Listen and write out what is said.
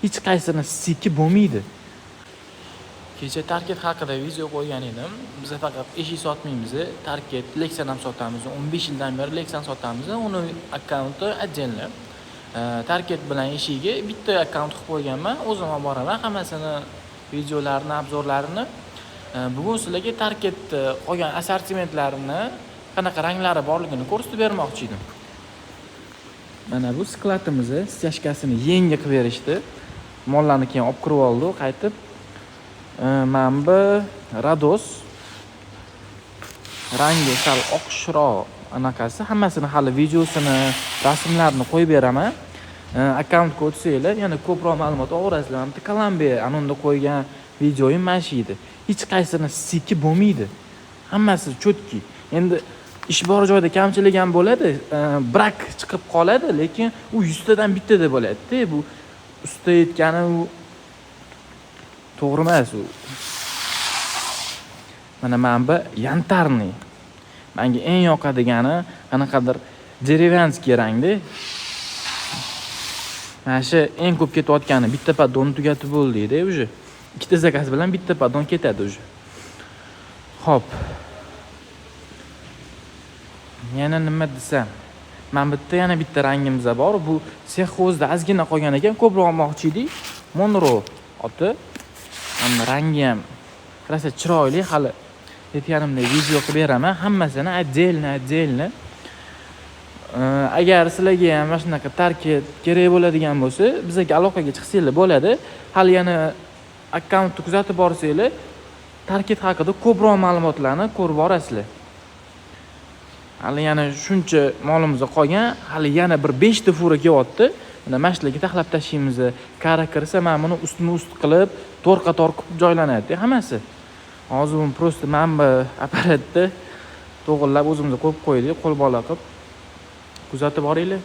hech qaysini siki bo'lmaydi. Kecha tarket haqida video qo'ygan edim. Biz faqat eshik sotmaymiz, tarket Lexan ham sotamiz. 15 yildan beri Lexan sotamiz. Uni akkaunti отдельно. Tarket bilan eshigiga bitta akkaunt qilib qo'yganman. O'zim olib boraman hammasini, videolarini, obzorlarini. Bugun sizlarga tarketni qolgan assortimentlarini, qanaqa ranglari borligini ko'rsatib bermoqchi edim. Mana bu skladimizni stяжкасini yangi qilib berishdi. Mollarni keyin olib kirib oldi, qaytib. Mana bu Rados rangi sal oqishroq anaqasi, hammasini hali videosini, rasmlarini qo'yib beraman. Akkauntga o'tsanglar, yana ko'proq ma'lumot olasizlar. Mana Kolumbiya anonda qo'ygan videoyim mana shu edi. Hech qaysini siki bo'lmaydi. Hammasi chotki. Endi ish bor joyda kamchilik ham bo'ladi, brak chiqib qoladi, lekin u 100 tadan bittada bo'ladi-da. Bu usta aytgani u to'g'ri emas u. Mana bu yantarniy. Menga eng yoqadigani qanaqadir derivanskiy rangda. Mana shu eng ko'p ketayotgani bitta paddonni tugatib bo'ldi-da, uje. Ikkita zakaz bilan bitta paddon ketadi uje. Xo'p. Yana nima desam? Men bitta yana bitta rangimiz bor. Bu sexozda ozgina qolgan ekan, ko'proq olmoqchi edik. Monro oti. Mana rangi ham qarasa chiroyli, hali aytganimdek video qilib beraman. Hammasini отдельно. Agar sizlarga ham mana shunaqa tarket kerak bo'ladigan bo'lsa, bizga aloqaga chiqsanglar bo'ladi. Hali yana akkauntni kuzatib borsanglar, tarket haqida ko'proq ma'lumotlarni ko'rib borasizlar. Hali yana shuncha molimiz qolgan, hali yana bir 5 ta fura kelyapti. Mana mashlarga taxlab tashlaymiz. Kara kirsa, men buni ust qilib, to'rqa-tor qilib joylanadi hammasi. Hozir buni prosta men bu apparatda to'g'rilab o'zimiz qo'yib qo'ydik, qo'l bola qilib. Kuzatib boringlar.